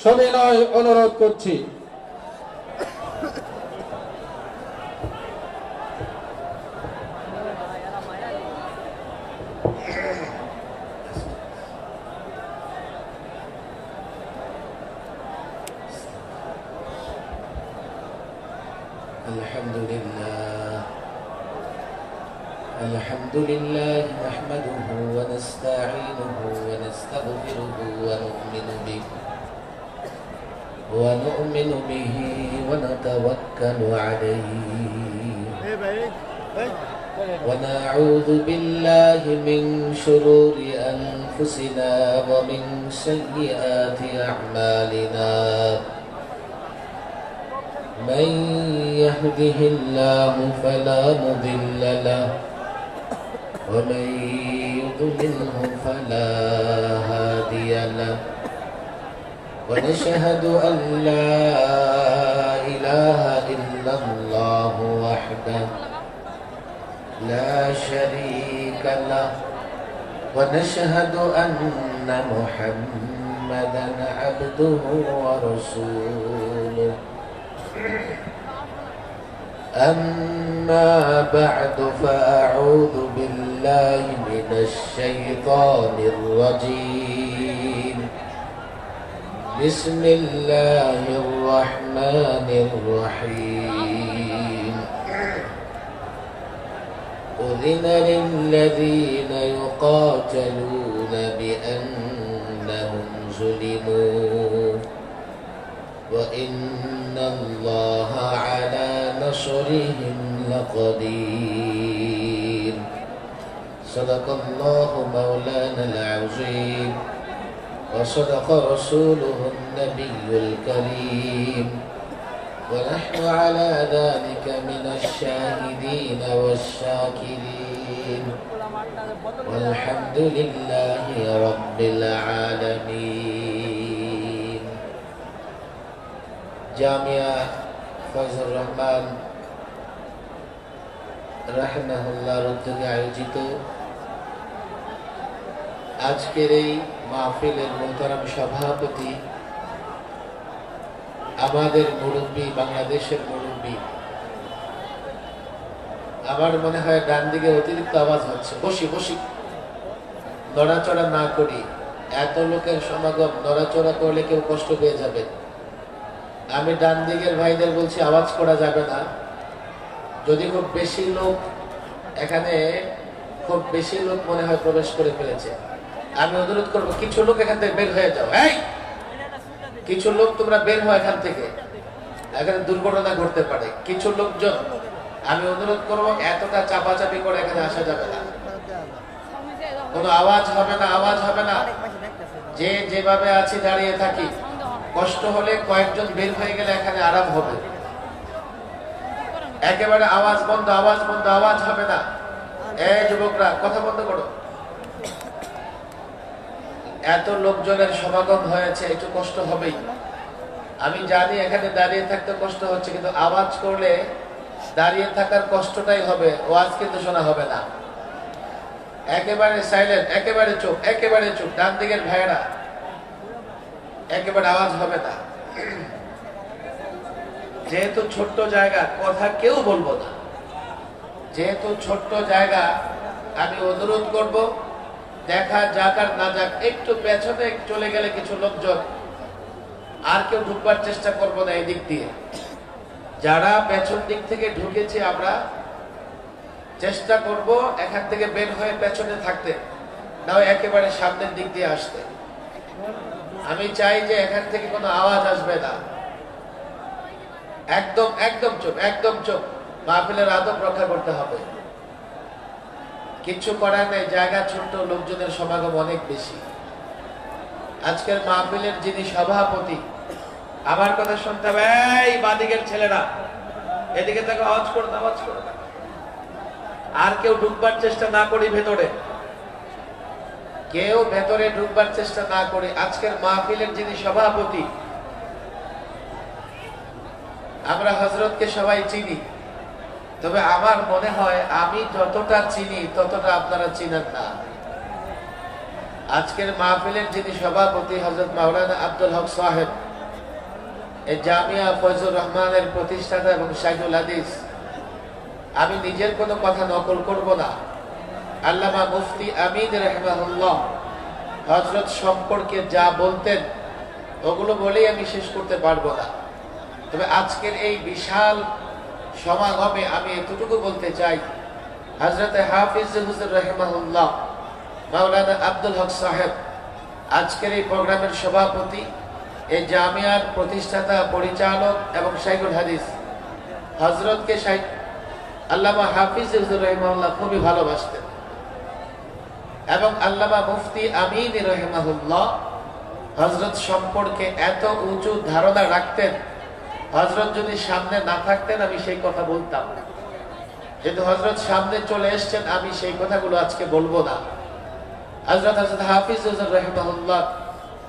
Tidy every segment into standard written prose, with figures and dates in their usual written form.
সবিনয় অনুরোধ করছি। الحمد لله نحمده ونستعينه ونستغفره ونؤمن به ونتوكل عليه ونعوذ بالله من شرور أنفسنا ومن سيئات أعمالنا من يهده الله فلا مضل له ومن يضلله فلا هادي له ونشهد أن لا إله إلا الله وحده لا شريك له ونشهد أن محمدا عبده ورسوله أما بعد فأعوذ بالله من الشيطان الرجيم بسم الله الرحمن الرحيم أذن للذين يقاتلون بأنهم ظلموا وإن الله على نصرهم لقدير صدق الله مولانا العظيم وصدق رسوله النبي الكريم ونحن على ذلك من الشاهدين والشاكرين والحمد لله رب العالمين জামিয়া ফজলুর রহমান রাহিমাহুল্লাহর উদ্যোগে আয়োজিত আজকের এই মাহফিলের মোহতারাম সভাপতি আমাদের মুরব্বী, বাংলাদেশের মুরব্বী, আমার মনে হয় ডান দিকে অতিরিক্ত আওয়াজ হচ্ছে, বসি নড়াচড়া না করি, এত লোকের সমাগম, নড়াচড়া করলে কেউ কষ্ট পেয়ে যাবে। আমি ডান দিকের ভাইদের বলছি আওয়াজ করা যাবে না। যদি খুব বেশি লোক এখানে, খুব বেশি লোক মনে হয় প্রবেশ করে ফেলেছে, আমি অনুরোধ করবো কিছু লোক এখান থেকে বের হয়ে যাও। এই কিছু লোক তোমরা বের হও এখান থেকে, এখানে দুর্ঘটনা ঘটতে পারে। কিছু লোকজন আমি অনুরোধ করবো এতটা চাপাচাপি করে এখানে আসা যাবে না, কোনো আওয়াজ হবে না, আওয়াজ হবে না। যে যেভাবে আছি দাঁড়িয়ে থাকি, কষ্ট হলে কয়েকজন বের হয়ে গেলে এখানে আরাম হবে। একেবারে আওয়াজ বন্ধ, আওয়াজ বন্ধ, আওয়াজ হবে না। এই যুবকরা কথা বন্ধ করো। এত লোকজনের সমাগম হয়েছে, একটু কষ্ট হবেই। আমি জানি এখানে দাঁড়িয়ে থাকতে কষ্ট হচ্ছে, কিন্তু আওয়াজ করলে দাঁড়িয়ে থাকার কষ্টটাই হবে, ওয়াজ কিন্তু শোনা হবে না। একেবারে সাইলেন্ট, একেবারে চুপ, একেবারে চুপ। ডান দিকের ভাইয়েরা একেবারে আওয়াজ হবে না। যেহেতু ছোট্ট জায়গা, কথা কেউ বলবো না। যেহেতু ছোট্ট জায়গা, আমি অনুরোধ করব দেখা যাক আর না যাক, একটু পেছনে চলে গেলে কিছু লোকজন, আর কেউ ঢুকবার চেষ্টা করবো না এই দিক দিয়ে। যারা পেছন দিক থেকে ঢুকেছে আমরা চেষ্টা করব এখান থেকে বের হয়ে পেছনে থাকতে, নাও একেবারে সামনের দিক দিয়ে আসতে। আমি চাই যে এখান থেকে কোনো আওয়াজ আসবে না। একদম একদম চুপ, একদম চুপ। মাহফিলের আদব রক্ষা করতে হবে। কিছু করার নেই, জায়গা ছোট্ট, লোকজনের সমাগম অনেক বেশি। আজকের মাহফিলের যিনি সভাপতি, আমার কথা শুনতে হবে। এই বাদিকের ছেলেরা এদিকে থেকে আওয়াজ করো না, আওয়াজ করো না। আর কেউ ঢুকবার চেষ্টা না করি ভেতরে, কেউ ভেতরে ঢুকবার চেষ্টা না করে। আজকের মাহফিলের যিনি সভাপতি, আমরা হযরতকে সবাই চিনি, তবে আমার মনে হয় আমি যতটা চিনি ততটা আপনারা চিনেন না। আজকের মাহফিলের যিনি সভাপতি হযরত মাওলানা আব্দুল হক সাহেব, এই জামিয়া ফয়জুর রহমানের প্রতিষ্ঠাতা এবং শাইখুল হাদিস, আমি নিজের কোনো কথা নকল করব না। আল্লামা মুফতি আমিন রাহিমাহুল্লাহ হযরত সম্পর্কে যা বলতেন ওগুলো বলেই আমি শেষ করতে পারবো না। তবে আজকের এই বিশাল সমাগমে আমি এতটুকু বলতে চাই, হযরতে হাফিজ হুজুর রাহিমাহুল্লাহ মাওলানা আব্দুল হক সাহেব আজকের এই প্রোগ্রামের সভাপতি, এই জামিয়ার প্রতিষ্ঠাতা, পরিচালক এবং শাইখুল হাদিস হযরতকে আল্লামা হাফিজ হুজুর রাহিমাহুল্লাহ খুবই ভালোবাসতেন এবং আল্লামা মুফতি আমিন রাহিমাহুল্লাহ হযরত সম্পর্কে এত উঁচু ধারণা রাখতেন, হযরত যদি সামনে না থাকতেন আমি সেই কথা বলতাম, কিন্তু হযরত সামনে চলে এসেছেন, আমি সেই কথাগুলো আজকে বলবো না। হযরত হাফিজ হুজুর রাহিমাহুল্লাহ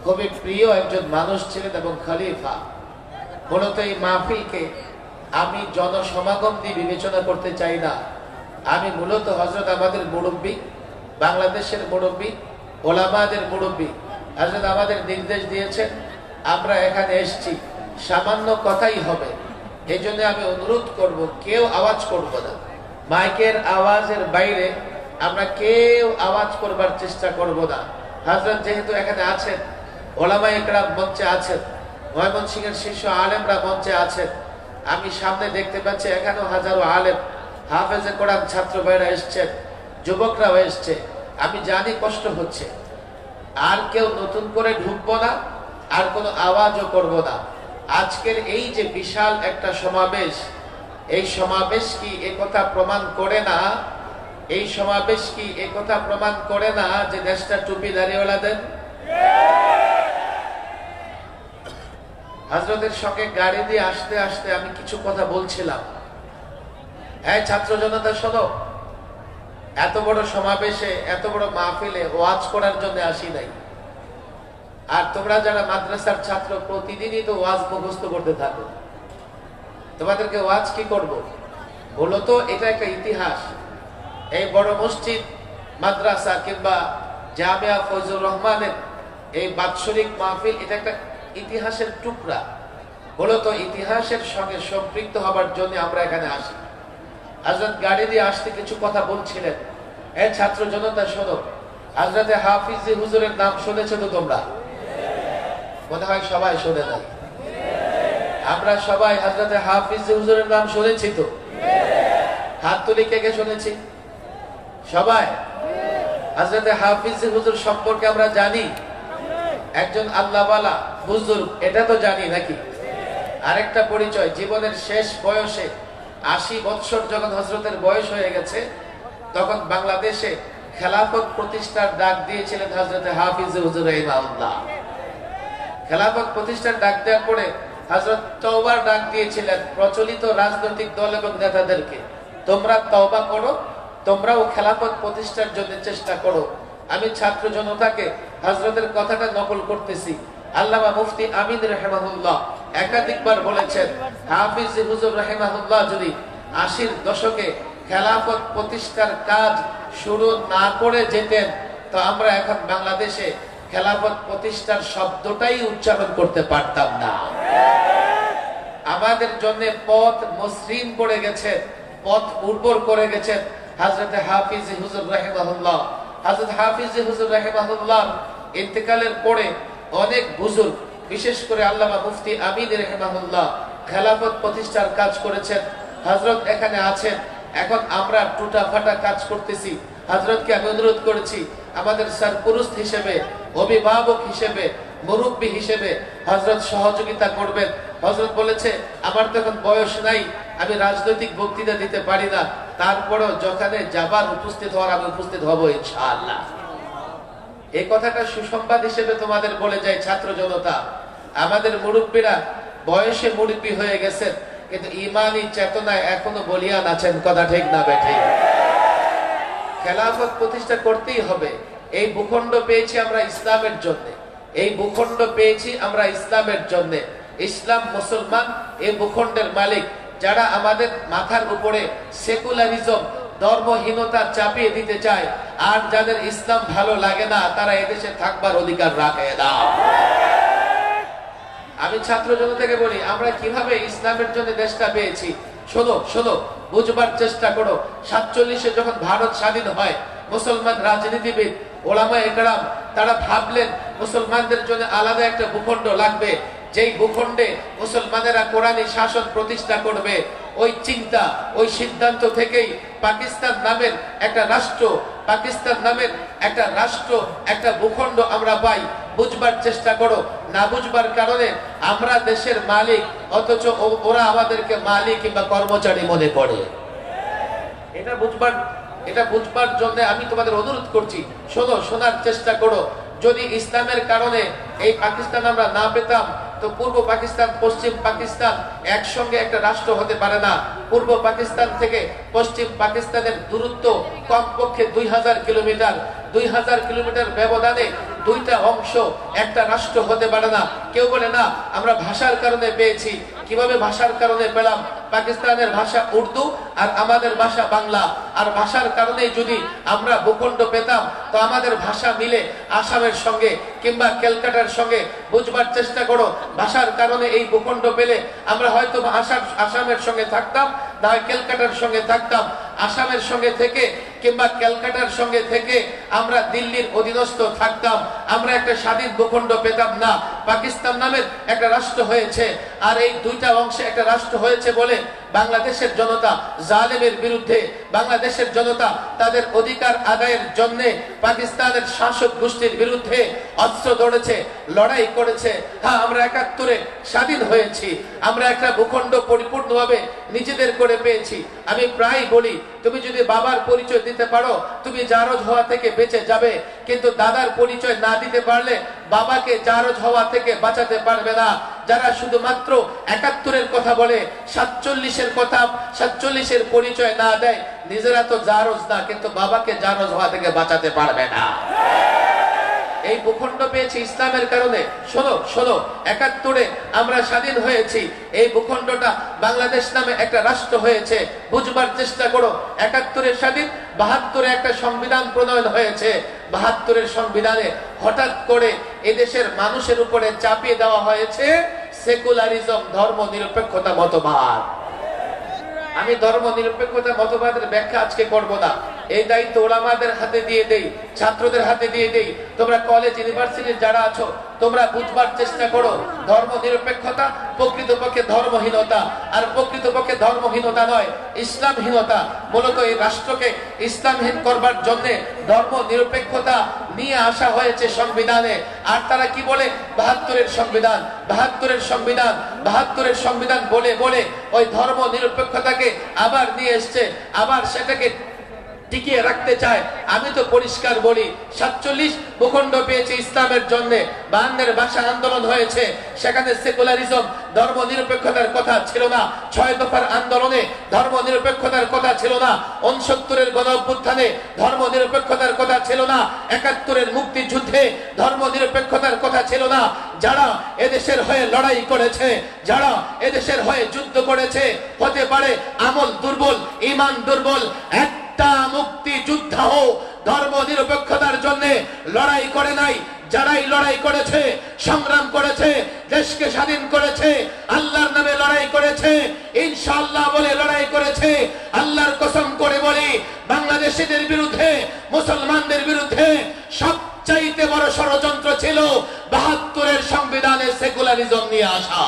খুবই প্রিয় একজন মানুষ ছিলেন এবং খলিফা। মূলত এই মাহফিলকে আমি জনসমাগম দিয়ে বিবেচনা করতে চাই না, আমি মূলত হযরত আমাদের মুরব্বী, বাংলাদেশের মুরব্বী, ওলামাদের মুরব্বী হযরত আমাদের নির্দেশ দিয়েছেন, আমরা এখানে এসেছি সামান্য কথাই হবে, এই জন্য আমি অনুরোধ করব কেউ আওয়াজ করব না, মাইকের আওয়াজের বাইরে আমরা কেউ আওয়াজ করবার চেষ্টা করব না। হযরত যেহেতু এখানে আছেন, ওলামা ইকরাম মঞ্চে আছেন, ময়মনসিংহের শীর্ষ আলেমরা মঞ্চে আছেন, আমি সামনে দেখতে পাচ্ছি এখানেও হাজারো আলেম, হাফেজে কোরআন ছাত্র ভাইরা এসছেন, যুবকরাও এসছে, আমি জানি কষ্ট হচ্ছে, আর কেউ নতুন করে ঢুকবো না, আর কোনো আওয়াজও করব না। আজকের এই যে বিশাল একটা সমাবেশ, এই সমাবেশ কি একথা প্রমাণ করে না, এই সমাবেশ কি একথা প্রমাণ করে না যে দেশটা টুপি দাঁড়িয়েওয়ালাদের? হযরতের সঙ্গে গাড়ি দিয়ে আসতে আসতে আমি কিছু কথা বলছিলাম, হ্যাঁ ছাত্র জনতা শোনো, এত বড় সমাবেশে, এত বড় মাহফিলে ওয়াজ করার জন্য আসি নাই, আর তোমরা যারা মাদ্রাসার ছাত্র প্রতিদিনই তো ওয়াজ মুখস্থ করতে থাকো, তোমাদেরকে ওয়াজ কি করব? মূলত এটা একটা ইতিহাস। এই বড় মসজিদ, মাদ্রাসা কিংবা জামিয়া ফয়জুর রহমানের এই বাৎসরিক মাহফিল, এটা একটা ইতিহাসের টুকরা। মূলত ইতিহাসের সঙ্গে সম্পৃক্ত হবার জন্য আমরা এখানে আসি। হযরত গাড়ি দিয়ে আসতে কিছু কথা বলছিলেন, এই ছাত্র জনতা শোনো, হযরতে হাফিজ হুজুরের নাম শুনেছো তো তোমরা? মনে হয় সবাই শোনে নাই। আমরা সবাই হযরতে হাফিজ হুজুরের নাম শুনেছি তো? হাত তুলি কে কে শুনেছি? সবাই। হযরতে হাফিজ হুজুর সম্পর্কে আমরা জানি একজন আল্লাহওয়ালা বুজুর্গ, এটা তো জানি নাকি? আরেকটা পরিচয়, জীবনের শেষ বয়সে 80 বৎসর যখন হযরতের বয়স হয়ে গেছে, তখন বাংলাদেশে খেলাফত প্রতিষ্ঠার ডাক দিয়েছিলেন হযরতে হাফিজ হুজুর রাহিমাহুল্লাহ। খেলাফত প্রতিষ্ঠার ডাক দেওয়ার পরে হযরত তওবার ডাক দিয়েছিলেন প্রচলিত রাজনৈতিক দল এবং নেতাদেরকে, তোমরা তওবা করো, তোমরাও খেলাফত প্রতিষ্ঠার জন্য চেষ্টা করো। আমি ছাত্র জনতাকে হযরতের কথাটা নকল করতেছি। আল্লামা মুফতি আমিন রাহিমাহুল্লাহ একাধিকবার বলেছেন, হাফিজ হুজুর রাহিমাহুল্লাহ যদি 80-র দশকে খেলাফত প্রতিষ্ঠার কাজ শুরু না করে যেতেন, তো আমরা এখন বাংলাদেশে খেলাফত প্রতিষ্ঠার শব্দটাই উচ্চারণ করতে পারতাম না। আমাদের জন্য পথ মসৃণ করে গেছে, পথ উর্বর করে গেছেন হযরতে হাফিজ হুজুর রাহিমাহুল্লাহ। হযরত হাফিজ হুজুর রাহিমাহুল্লাহ ইন্তেকালের পরে অনেক বুজুর্গ, বিশেষ করে আল্লামা মুফতি আমিন রাহিমাহুল্লাহ খেলাফত প্রতিষ্ঠার কাজ করেছেন। হযরত এখানে আছেন, এখন আমরা টুটা ফাটা কাজ করতেছি। হযরতকে আমি অনুরোধ করেছি আমাদের সরপুরুষ হিসেবে, অভিভাবক হিসেবে, মুরব্বী হিসেবে হযরত সহযোগিতা করবেন। হযরত বলেছে, আমার তো এখন বয়স নাই, আমি রাজনৈতিক বক্তৃতা দিতে পারি না, তারপরেও যেখানে যাবার উপস্থিত হওয়ার আমি উপস্থিত হব ইনশাআল্লাহ। এই কথাটা সুসংবাদ হিসেবে তোমাদের বলে যায় ছাত্র জনতা, আমাদের মুরব্বীরা বয়সে মুরব্বী হয়ে গেছেন, কিন্তু ঈমানি চেতনায় এখনো বলিয়ান আছেন। কথা ঠিক না বেঠিক? খেলাফত প্রতিষ্ঠা করতেই হবে। এই ভূখণ্ড পেয়েছি আমরা ইসলামের জন্য, এই ভূখণ্ড পেয়েছি আমরা ইসলামের জন্য। ইসলাম, মুসলমান এই ভূখণ্ডের মালিক। যারা আমাদের মাথার উপরে সেকুলারিজম, ধর্মহীনতা চাপিয়ে দিতে চায়, আর যাদের ইসলাম ভালো লাগে না, তারা এদেশে থাকবার অধিকার রাখে না। আমি ছাত্র জনতাকে বলি, আমরা কিভাবে ইসলামের জন্য দেশটা পেয়েছি। শোনো শোনো, বুঝবার চেষ্টা করো। 47-এ যখন ভারত স্বাধীন হয়, মুসলমান রাজনীতিবিদ ওলামা একরাম তারা ভাবলেন মুসলমানদের জন্য আলাদা একটা ভূখণ্ড লাগবে, যেই ভূখণ্ডে মুসলমানেরা কোরআনী শাসন প্রতিষ্ঠা করবে। ওই চিন্তা, ওই সিদ্ধান্ত থেকেই পাকিস্তান নামের একটা রাষ্ট্র, পাকিস্তান নামের একটা রাষ্ট্র, একটা ভূখণ্ড আমরা পাই। বুঝবার চেষ্টা করো, না বুঝবার কারণে আমরা দেশের মালিক, অথচ ওরা আমাদেরকে মালিক কিংবা কর্মচারী মনে করে। এটা বুঝবার জন্য আমি তোমাদের অনুরোধ করছি, শোনো, শোনার চেষ্টা করো। যদি ইসলামের কারণে এই পাকিস্তান আমরা না পেতাম, তো পূর্ব পাকিস্তান পশ্চিম পাকিস্তান একসঙ্গে একটা রাষ্ট্র হতে পারে না। পূর্ব পাকিস্তান থেকে পশ্চিম পাকিস্তানের দূরত্ব কমপক্ষে 2000 কিলোমিটার। 2000 কিলোমিটার ব্যবধানে দুইটা অংশ একটা রাষ্ট্র হতে পারে না। কেউ বলে না আমরা ভাষার কারণে পেয়েছি। কিভাবে ভাষার কারণে পেলাম? পাকিস্তানের ভাষা উর্দু আর আমাদের ভাষা বাংলা, আর ভাষার কারণে যদি আমরা ভূখণ্ড পেতাম, তো আমাদের ভাষা মিলে আসামের সঙ্গে কিংবা ক্যালকাটার সঙ্গে। বুঝবার চেষ্টা করো, ভাষার কারণে এই ভূখণ্ড পেলে আমরা হয়তো আসামের সঙ্গে থাকতাম, না ক্যালকাটার সঙ্গে থাকতাম। আসামের সঙ্গে থেকে কিংবা ক্যালকাটার সঙ্গে থেকে আমরা দিল্লির অধীনস্থ থাকতাম, আমরা একটা স্বাধীন ভূখণ্ড পেতাম না। পাকিস্তান নামের একটা রাষ্ট্র হয়েছে, আর এই দুইটা অংশে একটা রাষ্ট্র হয়েছে বলে বাংলাদেশের জনতা জালেমের বিরুদ্ধে, বাংলাদেশের জনতা তাদের অধিকার আদায়ের জন্য পাকিস্তানের শাসক গোষ্ঠীর বিরুদ্ধে অস্ত্র ধরেছে, লড়াই করেছে। হ্যাঁ, আমরা 71-এ স্বাধীন হয়েছি, আমরা একটা ভূখণ্ড পরিপূর্ণভাবে নিজেদের করে পেয়েছি। আমি প্রায় বলি, তুমি যদি বাবার পরিচয় দিতে পারো, তুমি জারজ হওয়া থেকে বেঁচে যাবে, কিন্তু দাদার পরিচয় না দিতে পারলে বাবাকে জারজ হওয়া থেকে বাঁচাতে পারবে না। যারা শুধুমাত্র 71-এর কথা বলে, 47-এর কথা, 47-এর পরিচয় না দেয়, নিজেরা তো জারজ না, কিন্তু বাবাকে জারজ হওয়া থেকে বাঁচাতে পারবে না। এই ভূখণ্ড পেয়েছি ইসলামের কারণে। শোনো শোনো, 71-এ আমরা স্বাধীন হয়েছি, এই ভূখণ্ডটা বাংলাদেশ নামে একটা রাষ্ট্র হয়েছে। বুঝবার চেষ্টা করো, 71-এ স্বাধীন, 72-এ একটা সংবিধান প্রণয়ন হয়েছে। 72-এর সংবিধানে হঠাৎ করে এদেশের মানুষের উপরে চাপিয়ে দেওয়া হয়েছে সেকুলারিজম, ধর্ম নিরপেক্ষতা মতবাদ। আমি ধর্ম নিরপেক্ষতা মতবাদের ব্যাখ্যা আজকে করব না, এই দায়িত্ব ওলামাদের হাতে দিয়ে দেই, ছাত্রদের হাতে দিয়ে দেই। তোমরা কলেজ ইউনিভার্সিটির যারা আছো, তোমরা বুঝবার চেষ্টা করো, ধর্ম নিরপেক্ষতা প্রকৃতপক্ষে ধর্মহীনতা, আর প্রকৃতপক্ষে ধর্মহীনতা নয়, ইসলামহীনতা। মূলত এই রাষ্ট্রকে ইসলামহীন করবার জন্য ধর্ম নিরপেক্ষতা নিয়ে আসা হয়েছে সংবিধানে। আর তারা কি বলে? 72-এর সংবিধান, 72-এর সংবিধান, 72-এর সংবিধান বলে বলে ওই ধর্ম নিরপেক্ষতাকে আবার নিয়ে এসছে, আবার সেটাকে টিকিয়ে রাখতে চায়। আমি তো পরিষ্কার বলি, 47 ভূখণ্ড পেয়েছে ইসলামের জন্য। 52-এর ভাষা আন্দোলন হয়েছে, সেখানে সেকুলারিজম, ধর্ম নিরপেক্ষতার কথা ছিল না। 6 দফার আন্দোলনে ধর্ম নিরপেক্ষতার কথা ছিল না। 69-এর গণ অভ্যুত্থানে ধর্ম নিরপেক্ষতার কথা ছিল না। 71-এর মুক্তিযুদ্ধে ধর্ম নিরপেক্ষতার কথা ছিল না। যারা এদেশের হয়ে লড়াই করেছে, যারা এদেশের হয়ে যুদ্ধ করেছে, হতে পারে আমল দুর্বল, ঈমান দুর্বল, মুক্তি যোদ্ধাও ধর্ম নিরপেক্ষতার জন্য লড়াই করে নাই। যারাই লড়াই করেছে, সংগ্রাম করেছে, দেশকে স্বাধীন করেছে, আল্লাহর নামে লড়াই করেছে, ইনশাআল্লাহ বলে লড়াই করেছে। আল্লাহর কসম করে বলি, বাংলাদেশিদের বিরুদ্ধে, মুসলমানদের বিরুদ্ধে সবচাইতে বড় ষড়যন্ত্র ছিল 72-এর সংবিধানে সেকুলারিজম নিয়ে আসা।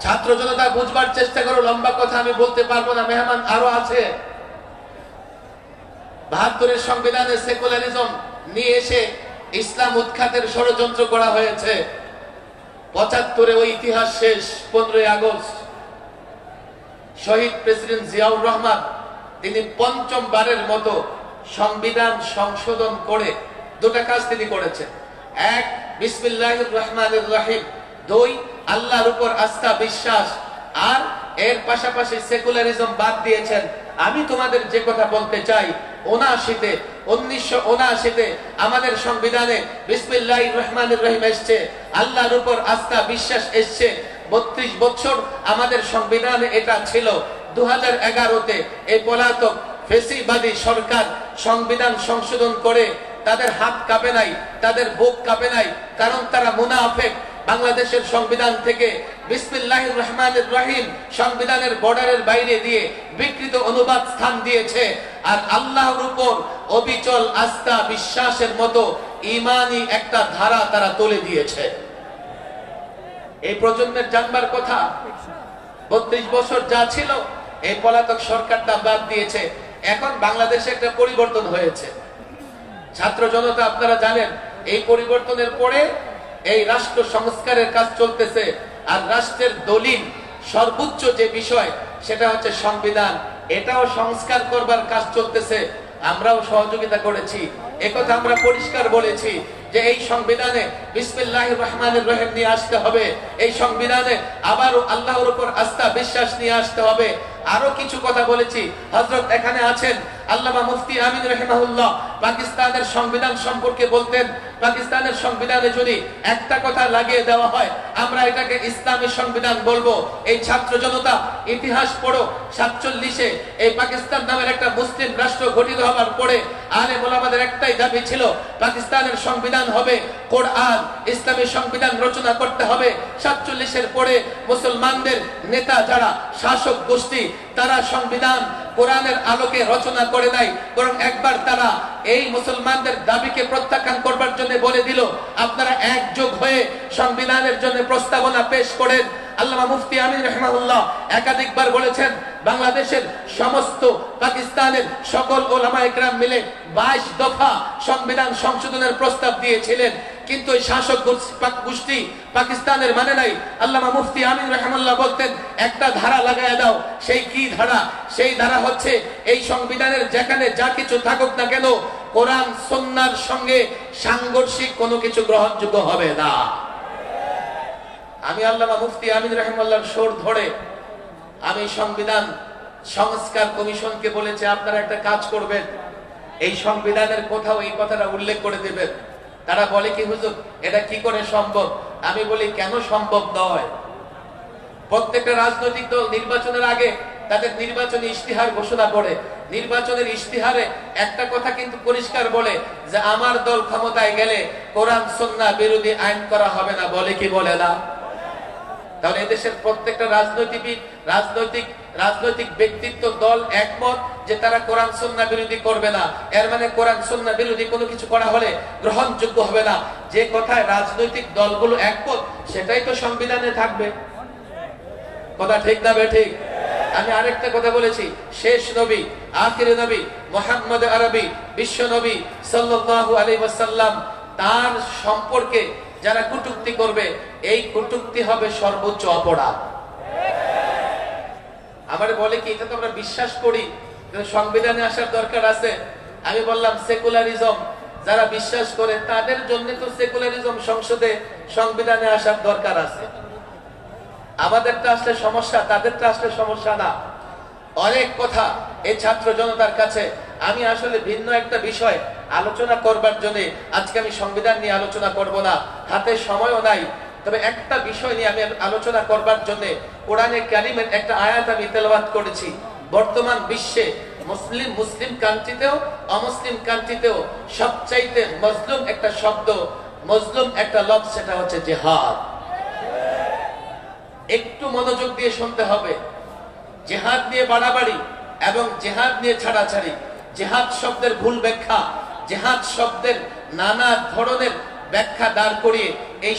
ছাত্র জনতা বুঝবার চেষ্টা করো, লম্বা কথা আমি বলতে পারবো না, মেহমান আরো আছে। 72-এর সংবিধানে সেকুলারিজম নিয়ে এসে ইসলাম উৎখাতের ষড়যন্ত্র করা হয়েছে। 75-এ ওই ইতিহাস শেষ। 15ই আগস্ট শহীদ প্রেসিডেন্ট জিয়াউর রহমান তিনি পঞ্চমবারের মতো সংবিধান সংশোধন করে দুটা কাজ তিনি করেছেন। এক, বিসমিল্লাহির রহমানির রহিম। 2, আল্লাহর উপর আস্থা বিশ্বাস। আর এর পাশাপাশি সেকুলারিজম বাদ দিয়েছেন। আমি তোমাদের যে কথা বলতে চাই, 1979-তে আমাদের সংবিধানে বিসমিল্লাহির রহমানির রহিম এসছে, আল্লাহর উপর আস্থা বিশ্বাস এসছে। 32 বছর আমাদের সংবিধানে এটা ছিল। 2011-তে এই পলাতক ফেসিবাদী সরকার সংবিধান সংশোধন করে তাদের হাত কাঁপে নাই, তাদের বুক কাঁপে নাই, কারণ তারা মুনাফিক। বাংলাদেশের সংবিধান থেকে বিসমিল্লাহির রহমানির রহিম সংবিধানের বর্ডারের বাইরে দিয়ে বিকৃত অনুবাদ স্থান দিয়েছে। আর আল্লাহর উপর অবিচল আস্থা বিশ্বাসের মতো ঈমানি একটা ধারা তারা তুলে দিয়েছে। এই প্রজন্মের জানবার কথা, 32 বছর যা ছিল এই পলাতক সরকারটা বাদ দিয়েছে। এখন বাংলাদেশে একটা পরিবর্তন হয়েছে। ছাত্র জনতা আপনারা জানেন, এই পরিবর্তনের পরে এই রাষ্ট্র সংস্কারের কাজ চলতেছে। আর রাষ্ট্রের দলিল সর্বোচ্চ যে বিষয় সেটা হচ্ছে সংবিধান, এটাও সংস্কার করবার কাজ চলতেছে। আমরাও সহযোগিতা করেছি, একথা আমরা পরিষ্কার বলেছি যে এই সংবিধানে বিসমিল্লাহির রহমানির রহিম নিয়ে আসতে হবে, এই সংবিধানে আবারও আল্লাহর উপর আস্থা বিশ্বাস নিয়ে আসতে হবে। আরো কিছু কথা বলেছি। হযরত এখানে আছেন আল্লামা মুফতি আমিন রাহিমাহুল্লাহ, পাকিস্তানের সংবিধান সম্পর্কে বলতেন, পাকিস্তানের সংবিধানে যদি একটা কথা লাগিয়ে দেওয়া হয় আমরা এটাকে ইসলামী সংবিধান বলবো। এই ছাত্র জনতা ইতিহাস পড়ো, 47-এ এই পাকিস্তান নামের একটা মুসলিম রাষ্ট্র গঠিত হওয়ার পরে আলেম ওলামাদের একটাই দাবি ছিল, পাকিস্তানের সংবিধান হবে কোরআন, ইসলামী সংবিধান রচনা করতে হবে। 47-এর পরে মুসলমানদের নেতা যারা শাসক গোষ্ঠী, তারা সংবিধান কোরআনের আলোকে রচনা করে নাই, বরং একবার তারা এই মুসলমানদের দাবিকে প্রত্যাখ্যান করবার জন্য বলে দিল, আপনারা একযোগ হয়ে সংবিধানের জন্য প্রস্তাবনা পেশ করেন। আল্লামা মুফতি আমিন রাহিমাহুল্লাহ একাধিকবার বলেছেন, বাংলাদেশের সমস্ত পাকিস্তানের সকল ওলামায়ে কেরাম মিলে 22 দফা সংবিধান সংশোধনের প্রস্তাব দিয়েছিলেন, কিন্তু এই শাসক গোষ্ঠী পাকিস্তানের মানে নাই। আল্লামা মুফতি আমিন রাহিমাহুল্লাহ বলতেন, একটা ধারা লাগায় দাও। সেই কি ধারা? সেই ধারা হচ্ছে এই সংবিধানের যেখানে যা কিছু থাকুক না কেন কোরআন সুন্নাহর সঙ্গে সাংঘর্ষিক কোনো কিছু গ্রহণযোগ্য হবে না। আমি আল্লামা মুফতি আমিন রাহিমাহুল্লাহর সুর ধরে আমি সংবিধান সংস্কার কমিশনকে বলেছি, আপনারা একটা কাজ করবেন, এই সংবিধানের কোথাও এই কথাটা উল্লেখ করে দেবেন। তারা বলে কি হুজুর এটা কি করে সম্ভব? আমি বলি কেন সম্ভব নয়? প্রত্যেকটা রাজনৈতিক দল নির্বাচনের আগে তাদের নির্বাচনী ইশতিহার ঘোষণা করে, নির্বাচনের ইশতিহারে একটা কথা কিন্তু পরিষ্কার বলে যে আমার দল ক্ষমতায় গেলে কোরআন সুন্নাহ বিরোধী আইন করা হবে না, বলে কি বলে না? তাহলে এদেশের প্রত্যেকটা রাজনৈতিক ব্যক্তিত্ব দল একমত যে তারা কোরআন সুন্নাহ বিরোধী করবে না। এর মানে কোরআন সুন্নাহ বিরোধী কোনো কিছু করা হলে গ্রহণযোগ্য হবে না। যে কথায় রাজনৈতিক দলগুলো একমত সেটাই তো সংবিধানে থাকবে। কথা ঠিক না বেঠিক? আমি আরেকটা কথা বলেছি, শেষ নবী আখির নবী মুহাম্মদ আরবি বিশ্ব নবী সাল্লাল্লাহু আলাইহি ওয়াসাল্লাম, তার সম্পর্কে যারা কটূক্তি করবে এই কটূক্তি হবে সর্বোচ্চ অপরাধ। আমার বলে কি এটা তো আমরা বিশ্বাস করি, সংবিধানে আসার দরকার আছে। আমি বললাম সেকুলারিজম যারা বিশ্বাস করে তাদের জন্য তো সেকুলারিজম সংসদে সংবিধানে আসার দরকার আছে। আমাদেরটা আসলে সমস্যা, তাদেরটা আসলে সমস্যা না। অনেক কথা এই ছাত্র জনতার কাছে। আমি আসলে ভিন্ন একটা বিষয় আলোচনা করবার জন্য আজকে আমি সংবিধান নিয়ে আলোচনা করব না, হাতে সময়ও নাই। তবে একটা বিষয় নিয়ে আমি আলোচনা করবার জন্য কোরআনে কারিমের একটা আয়াত আমি তেলাওয়াত করেছি। বর্তমান বিশ্বে মুসলিম কান্ট্রিতেও অমুসলিম কান্ট্রিতেও সবচাইতে মজলুম একটা শব্দ, মজলুম একটা লফজ, সেটা হচ্ছে জিহাদ। একটু মনোযোগ দিয়ে শুনতে হবে। জিহাদ নিয়ে বাড়াবাড়ি এবং জিহাদ নিয়ে ছাড়াছাড়ি, জিহাদ শব্দের ভুল ব্যাখ্যা, জিহাদ শব্দের নানা ধরনের ব্যাখ্যা দাঁড় করিয়ে এই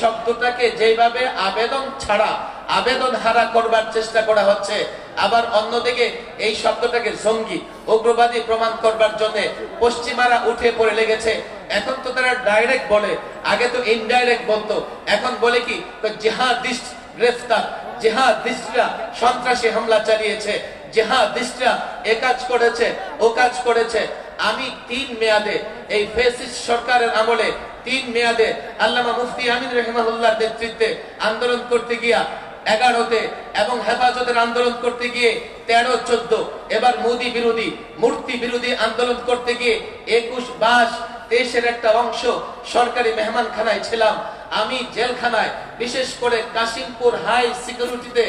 শব্দটাকে যেভাবে আবেদন ছাড়া আবেদন হারা করবার চেষ্টা করা হচ্ছে, আবার অন্যদিকে এই শব্দটাকে জঙ্গি উগ্রবাদী প্রমাণ করবার জন্য পশ্চিমারা উঠে পড়ে লেগেছে। এখন তো তারা ডাইরেক্ট বলে, আগে তো ইনডাইরেক্ট বলতো, এখন বলে কি জিহাদিস্ট গ্রেফতার, জিহাদিস্টরা সন্ত্রাসী হামলা চালিয়েছে, জিহাদিস্টরা এ কাজ করেছে ও কাজ করেছে। আমি 3 মেয়াদে এই ফ্যাসিস্ট সরকারের আমলে 3 মেয়াদে আল্লামা মুফতি আমিন রাহিমাহুল্লাহর নেতৃত্বে আন্দোলন করতে গিয়া 11তে এবং হেফাজতের আন্দোলন করতে গিয়ে 13, 14, এবার মোদি বিরোধী মূর্তি বিরোধী আন্দোলন করতে গিয়ে 21, 22, 23-এর একটা অংশ সরকারি মেহমানখানায় ছিলাম। আমি জেলখানায় বিশেষ করে কাশিমপুর হাই সিকিউরিটিতে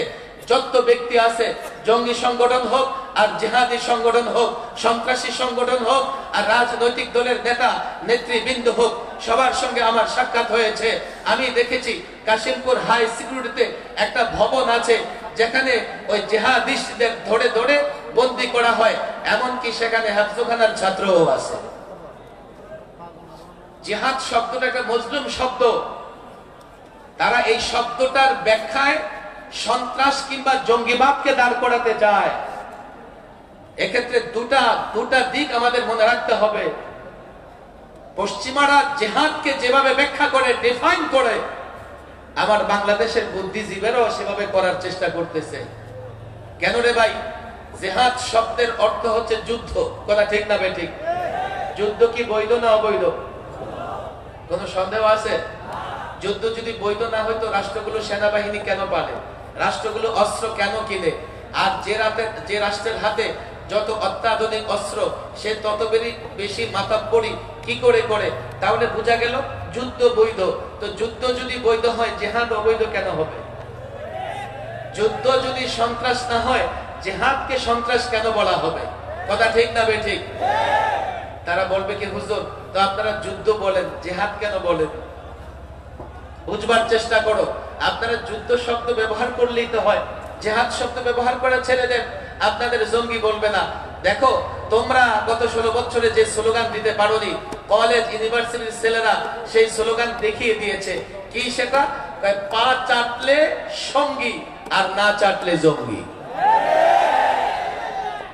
যত ব্যক্তি আছে, জঙ্গি সংগঠন হোক আর জিহাদি সংগঠন হোক, সন্ত্রাসী সংগঠন হোক আর রাজনৈতিক দলের নেতা নেতৃবৃন্দ হোক, সবার সঙ্গে আমার সাক্ষাৎ হয়েছে। আমি দেখেছি কাশিমপুর হাই সিকিউরিটিতে একটা ভবন আছে যেখানে ওই জিহাদিস্টদের ধরে ধরে বন্দী করা হয়, এমনকি সেখানে হাফজখানার ছাত্রও আছে। জিহাদ শব্দটা একটা মজলুম শব্দ। তারা এই শব্দটার ব্যাখ্যায় সন্ত্রাস কিংবা জঙ্গিবাদকে দাঁড় করাতে চায়। এক্ষেত্রে দুটা দিক আমাদের মনে রাখতে হবে। পশ্চিমারা জিহাদকে যেভাবে ব্যাখ্যা করে, ডিফাইন করে, আমার বাংলাদেশের বুদ্ধিজীবীরাও সেভাবে করার চেষ্টা করতেছে। কেন রে ভাই? জিহাদ শব্দের অর্থ হচ্ছে যুদ্ধ, কথা ঠিক না বেঠিক? যুদ্ধ কি বৈধ না অবৈধ? কোন সন্দেহ আছে? যুদ্ধ যদি বৈধ না হইতো রাষ্ট্রগুলো সেনাবাহিনী কেন পালে? রাষ্ট্রগুলো অস্ত্র কেন কিনে? আর যে রাষ্ট্রের হাতে যত অত্যাধুনিক অস্ত্র, সে তত বেশি মাতাব্বরি কি করে করে? তাহলে বোঝা গেল যুদ্ধ বৈধ। তো যুদ্ধ যদি বৈধ হয়, জিহাদ অবৈধ কেন হবে? যুদ্ধ যদি সন্ত্রাস না হয়, জিহাদকে সন্ত্রাস কেন বলা হবে? কথা ঠিক না বেঠিক? তারা বলবে কি, হুজুর তো আপনারা যুদ্ধ বলেন, জিহাদ কেন বলেন? বুঝবার চেষ্টা করো। আপনারা যুদ্ধ শব্দ ব্যবহার করলেই তো হয়, জিহাদ শব্দ ব্যবহার করে ছেড়ে দেন, আপনাদের জঙ্গি বলবে না। দেখো, তোমরা গত 16 বছরে যে স্লোগান দিতে পারোনি, কলেজ ইউনিভার্সিটির ছেলেরা সেই স্লোগান দেখিয়ে দিয়েছে। কি সেটা? পা চাটলে সঙ্গী আর না চাটলে জঙ্গি।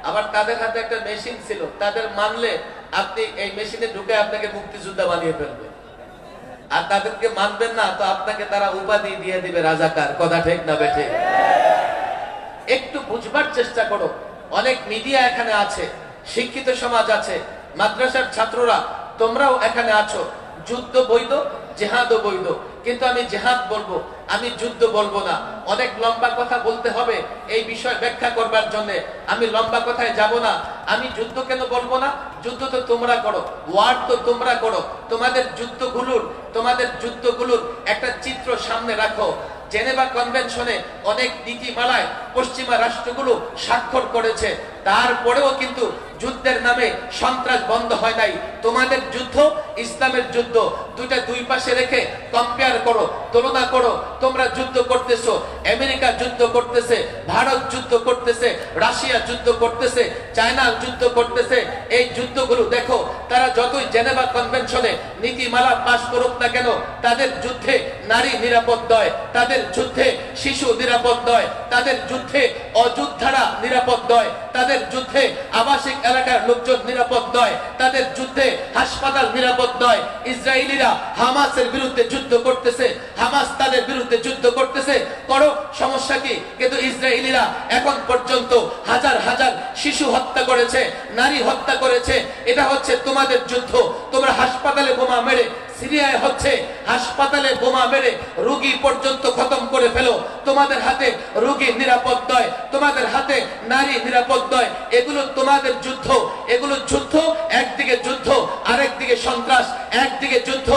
আবার তাদের হাতে একটা মেশিন ছিল, তাদের মানলে আপনি এই মেশিনে ঢুকে আপনাকে মুক্তিযোদ্ধা বানিয়ে ফেলবে। আর তাদেরকে মানবেন না তো আপনাকে তারা উপাধি দিয়ে দিবে রাজাকার। কথা ঠিক না বেঠে? একটু বুঝবার চেষ্টা করো। অনেক মিডিয়া এখানে আছে, শিক্ষিত সমাজ আছে, মাদ্রাসার ছাত্ররা তোমরাও এখানে আছো। যুদ্ধ বৈধ, জিহাদও বৈধ, কিন্তু আমি জিহাদ বলবো, আমি যুদ্ধ বলবো না। অনেক লম্বা কথা বলতে হবে এই বিষয় ব্যাখ্যা করবার জন্য, আমি লম্বা কথায় যাব না। আমি যুদ্ধ কেন বলবো না? যুদ্ধ তো তোমরা করো, ওয়ার্ড তো তোমরা করো। তোমাদের যুদ্ধগুলোর একটা চিত্র সামনে রাখো। জেনেভা কনভেনশনে অনেক নীতিমালায় পশ্চিমা রাষ্ট্রগুলো স্বাক্ষর করেছে, তারপরেও কিন্তু যুদ্ধের নামে সন্ত্রাস বন্ধ হয় নাই। তোমাদের যুদ্ধ, ইসলামের যুদ্ধ, দুইটা দুই পাশে রেখে কম্পেয়ার করো, তুলনা করো। তোমরা যুদ্ধ করতেছো, আমেরিকা যুদ্ধ করতেছে, ভারত যুদ্ধ করতেছে, রাশিয়া যুদ্ধ করতেছে, চায়না যুদ্ধ করতেছে। এই যুদ্ধগুলো দেখো, তারা যতই জেনেভা কনভেনশনে নীতিমালা পাশ করুক না কেন, তাদের যুদ্ধে নারী নিরাপদ নয়, তাদের যুদ্ধে শিশু নিরাপদ নয়, তাদের যুদ্ধে অযোদ্ধারা নিরাপদ নয়, তাদের যুদ্ধে আবাসিক এলাকার লোকজন নিরাপদ নয়, তাদের যুদ্ধে হাসপাতাল নিরাপদ নয়। ইসরায়েলিরা হামাসের বিরুদ্ধে যুদ্ধ করতেছে, হামাস তাদের বিরুদ্ধে যুদ্ধ করতেছে। করো, সমস্যা কি? কিন্তু ইসরায়েলিরা এখন পর্যন্ত হাজার হাজার শিশু হত্যা করেছে, নারী হত্যা করেছে। এটা হচ্ছে তোমাদের যুদ্ধ। তোমরা হাসপাতালে বোমা মেরে, সিরিয়ায় হচ্ছে হাসপাতালে বোমা মেরে রোগী পর্যন্ত খতম করে ফেলো। তোমাদের হাতে রোগী নিরাপদ নয়, তোমাদের হাতে নারী নিরাপদ নয়। এগুলো তোমাদের যুদ্ধ, এগুলো যুদ্ধ। একদিকে যুদ্ধ, আরেকদিকে সন্ত্রাস। একদিকে যুদ্ধ,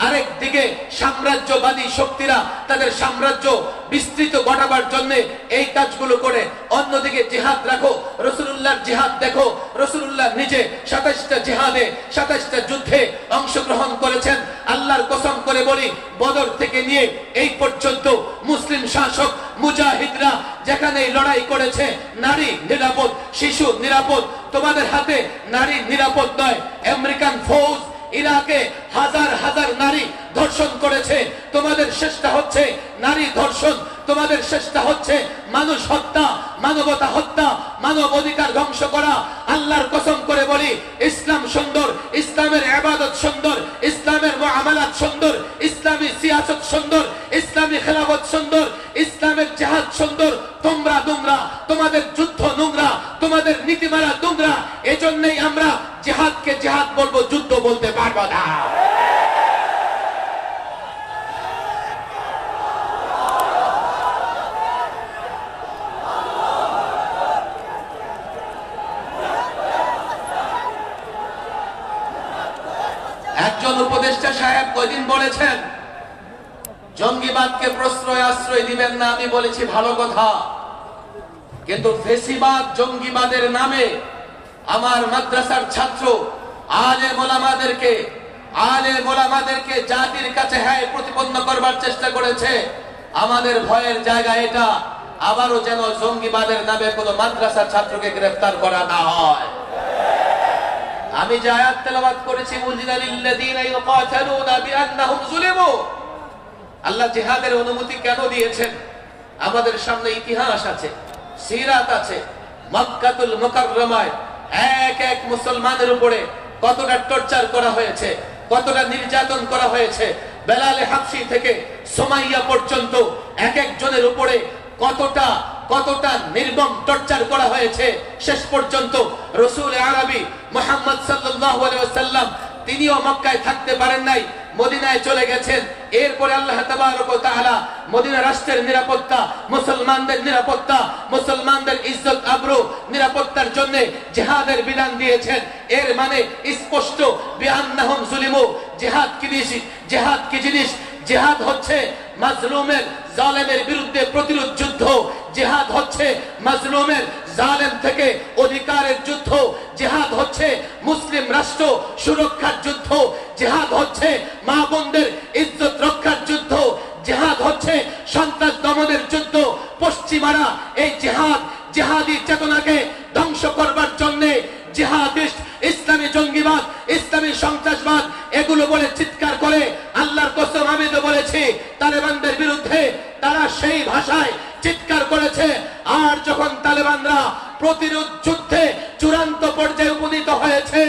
আরেকদিকে সাম্রাজ্যবাদী শক্তিরা তাদের সাম্রাজ্য বিস্তৃত ঘটাবার জন্য এই কাজগুলো করে। অন্যদিকে জিহাদ রাখো, রাসূলুল্লাহর জিহাদ দেখো। রাসূলুল্লাহ নিজে 27টা জিহাদে, 27টা যুদ্ধে অংশগ্রহণ করেছেন। আল্লাহর কসম করে বলি, বদর থেকে নিয়ে এই পর্যন্ত মুসলিম শাসক মুজাহিদরা যেখানে লড়াই করেছে, নারী নিরাপদ, শিশু নিরাপদ। তোমাদের হাতে নারী নিরাপদ নয়। আমেরিকান ফৌজ ইরাকে হাজার হাজার নারী ধর্ষণ করেছে। তোমাদের চেষ্টা হচ্ছে নারী ধর্ষণ, তোমাদের চেষ্টা হচ্ছে মানুষ হত্যা, মানবতা হত্যা, মানব অধিকার ধ্বংস করা। আল্লাহর কসম করে বলি, ইসলাম সুন্দর, ইসলামের ইবাদত সুন্দর, ইসলামের মুআমালাত সুন্দর, ইসলামী সিয়াসত সুন্দর, ইসলামী খেলাফত সুন্দর, ইসলামের জিহাদ সুন্দর। তোমরা নোংরা, তোমাদের যুদ্ধ নোংরা, তোমাদের নীতিমালা নোংরা। এজন্যই আমরা জিহাদকে জিহাদ বলবো, যুদ্ধ বলতে পারবো না। একজন উপদেষ্টা সাহেব কয়দিন বলেছেন, জঙ্গিবাদকে প্রশ্রয় আশ্রয় দিবেন না। আমি বলেছি ভালো কথা, কিন্তু ফেসিবাদ জঙ্গিবাদের নামে আমার মাদ্রাসার ছাত্র আলেম ওলামাদেরকে জাতির কাছে হ্যাঁ প্রতিপন্ন করবার চেষ্টা করেছে। আমাদের ভয়ের জায়গা এটা, আবারও যেন জঙ্গিবাদের নামে কোনো মাদ্রাসার ছাত্রকে গ্রেফতার করা না হয়। আমি যে আয়াত তেলাওয়াত করেছি, উযিনা লিল্লাযীনা ইউকাতালুনা বিআন্নাহুম যুলিমু, আল্লাহ জিহাদের অনুমতি কেন দিয়েছেন? আমাদের সামনে ইতিহাস আছে, সিরাত আছে। মক্কাতুল মুকাররমায় এক এক মুসলমানের উপরে কতটা টর্চার করা হয়েছে, কতটা নির্যাতন করা হয়েছে। বেলাল হাবশী থেকে সুমাইয়া পর্যন্ত এক একজনের উপরে কতটা নির্মম টর্চার করা হয়েছে। শেষ পর্যন্ত রাসূল আরবি মুহাম্মদ সাল্লাল্লাহু আলাইহি ওয়াসাল্লাম তিনিও মক্কায় থাকতে পারেন নাই, মদিনায় চলে গেছেন। এরপরে আল্লাহ তাবারক ওয়া তাআলা মদিনা রাষ্ট্রের নিরাপত্তা, মুসলমানদের নিরাপত্তা, মুসলমানদের ইজ্জত আবরু নিরাপত্তার জন্য জিহাদের বিধান দিয়েছেন। এর মানে স্পষ্ট, বিআন্নাহুম যুলিমু। জিহাদ কি জিনিস? জিহাদ হচ্ছে মাজলুমের, জালেমের বিরুদ্ধে প্রতিরোধ যুদ্ধ। জিহাদ হচ্ছে মাজলুমের, জালেম থেকে অধিকারের যুদ্ধ। জিহাদ হচ্ছে মুসলিম রাষ্ট্র সুরক্ষার যুদ্ধ। জিহাদ হচ্ছে মা বোনদের ইজ্জত রক্ষার যুদ্ধ। জিহাদ হচ্ছে সন্ত্রাস দমনের যুদ্ধ। পশ্চিমারা এই জিহাদি চেতনাকে ধ্বংস করবার জন্য জিহাদিস্ট, ইসলামী জঙ্গিবাদ, ইসলামী সন্ত্রাসবাদ এগুলো বলে চিৎকার করে। আল্লাহর কসম, আমি তো বলেছি তালেবানদের বিরুদ্ধে তারা সেই ভাষায় চিৎকার করেছে। আর যখন তালেবানরা প্রতিরোধ যুদ্ধে চূড়ান্ত পর্যায়ে উপনীত হয়েছে,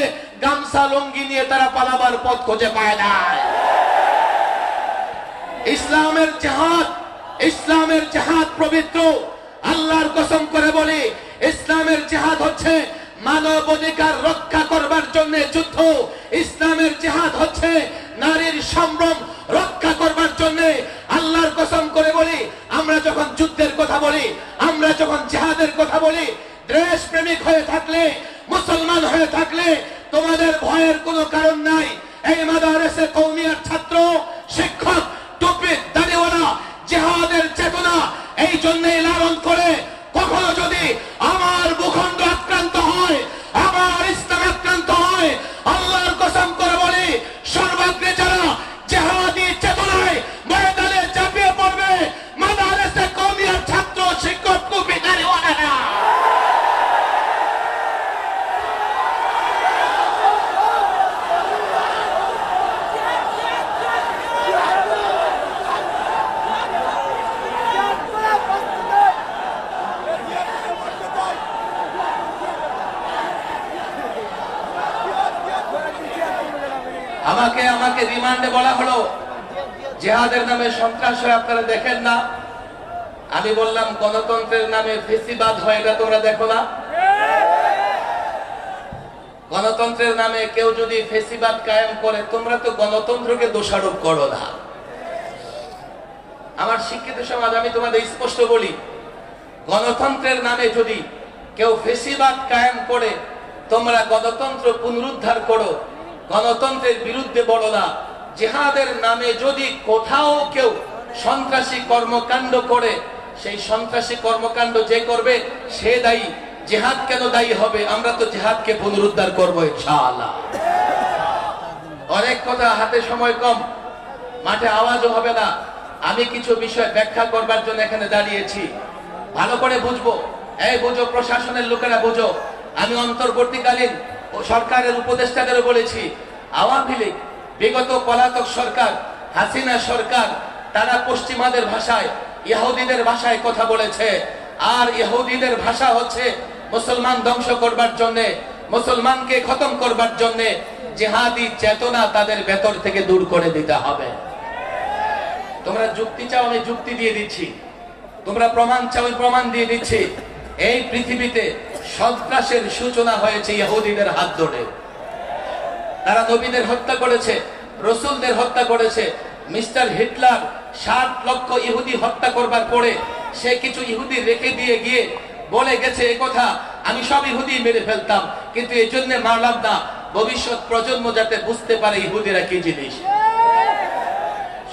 গামছা লুঙ্গি নিয়ে তারা পালাবার পথ খুঁজে পায় না। ইসলামের জিহাদ পবিত্র। আল্লাহর কসম করে বলি, ইসলামের জিহাদ হচ্ছে মানব অধিকার রক্ষা করবার জন্য যুদ্ধ। ইসলামের জিহাদ হচ্ছে নারীর সম্ভ্রম রক্ষা করবার জন্য। আল্লাহর কসম করে বলি, আমরা যখন যুদ্ধের কথা বলি, আমরা যখন জিহাদের কথা বলি, দেশ প্রেমিক হয়ে থাকলে, মুসলমান হয়ে থাকলে তোমাদের ভয়ের কোনো কারণ নাই। এই মাদ্রাসা কওমিয়ার ছাত্র, শিক্ষক, টুপি দাড়িওয়ালা জিহাদের চেতনা এই জন্যই লালন করে। কখনো যদি আমার ভূখণ্ড আক্রান্ত হয়, আমার ইসলাম আক্রান্ত হয়, আল্লাহর কসম করে বলি, সর্বাগ্রে যারা জিহাদি চেতনায় ময়দানে ঝাঁপিয়ে পড়বে মাদ্রাসা কওমিয়ার ছাত্র, শিক্ষক, টুপি দাড়িওয়ালারা। আমাকে রিমান্ডে বলা হলো জিহাদের নামে সন্ত্রাস হয় আপনারা দেখেন না। আমি বললাম গণতন্ত্রের নামে ফেসিবাদ হয়, এটা তোমরা দেখো না? গণতন্ত্রের নামে কেউ যদি ফেসিবাদ কায়েম করে, তোমরা তো গণতন্ত্রকে দোষারোপ করো না। আমার শিক্ষিত সমাজ, আমি তোমাদের স্পষ্ট বলি, গণতন্ত্রের নামে যদি কেউ ফেসিবাদ কায়েম করে, তোমরা গণতন্ত্র পুনরুদ্ধার করো, গণতন্ত্রের বিরুদ্ধে বলো না। জিহাদের নামে যদি কোথাও কেউ সন্ত্রাসী কর্মকাণ্ড করে, সেই সন্ত্রাসী কর্মকাণ্ড যে করবে সে দায়ী। জিহাদ কেন দায়ী হবে? আমরা তো জিহাদকে পুনরুদ্ধার করবো ইনশাআল্লাহ। অনেক কথা, হাতে সময় কম, মাঠে আওয়াজও হবে না। আমি কিছু বিষয় ব্যাখ্যা করবার জন্য এখানে দাঁড়িয়েছি। ভালো করে বুঝবো, এই বুঝো, প্রশাসনের লোকেরা বুঝো। আমি অন্তর্বর্তীকালীন সরকারের উপদেষ্টাদেরও বলেছি, আওয়ামী লীগ, বিগত পলাতক সরকার, হাসিনা সরকার, তারা পশ্চিমাদের ভাষায়, ইহুদিদের ভাষায় কথা বলেছে। আর ইহুদিদের ভাষা হচ্ছে মুসলমান ধ্বংস করবার জন্য, মুসলমানকে খতম করবার জন্য। জিহাদি চেতনা তাদের ভেতর থেকে দূর করে দিতে হবে। তোমরা যুক্তি চাও, আমি যুক্তি দিয়ে দিচ্ছি। তোমরা প্রমাণ চাও, আমি প্রমাণ দিয়ে দিচ্ছি। এই পৃথিবীতে সন্ত্রাসের সূচনা হয়েছে ইহুদিদের হাত ধরে। তারা নবীদের হত্যা করেছে, রসুলদের হত্যা করেছে। মিস্টার হিটলার 60 লক্ষ ইহুদি হত্যা করবার পরে সে কিছু ইহুদি রেখে দিয়ে গিয়ে বলে গেছে, এ কথা আমি সব ইহুদি মেরে ফেলতাম, কিন্তু এই জন্য মারলাম না, ভবিষ্যৎ প্রজন্ম যাতে বুঝতে পারে ইহুদিরা কি জিনিস।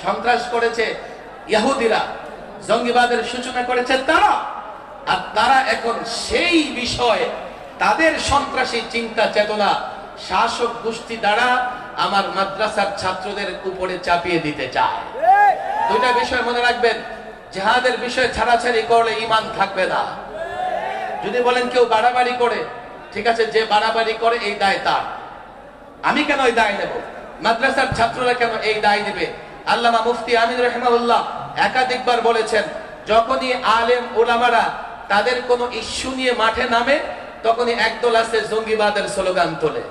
সন্ত্রাস করেছে ইহুদিরা, জঙ্গিবাদের সূচনা করেছে তারা। আর তারা এখন সেই বিষয়ে তাদের সন্ত্রাসী চিন্তা চেতনা শাসক গোষ্ঠী দ্বারা আমার মাদ্রাসার ছাত্রদের উপরে চাপিয়ে দিতে চায়। দুইটা বিষয় মনে রাখবেন, জিহাদের বিষয়ে ছাড়াছাড়ি করলে ঈমান থাকবে না। যদি বলেন কেউ বাড়াবাড়ি করে, ঠিক আছে, যে বাড়াবাড়ি করে এই দায় তার, আমি কেন এই দায় নেব? মাদ্রাসার ছাত্ররা কেন এই দায় নেবে? আল্লামা মুফতি আমিন রাহিমাহুল্লাহ একাধিকবার বলেছেন, যখনই আলেম ওলামারা তাদের কোনো ইস্যু নিয়ে মাঠে নামে তখনই একদল আছে জঙ্গিবাদের স্লোগান তোলে।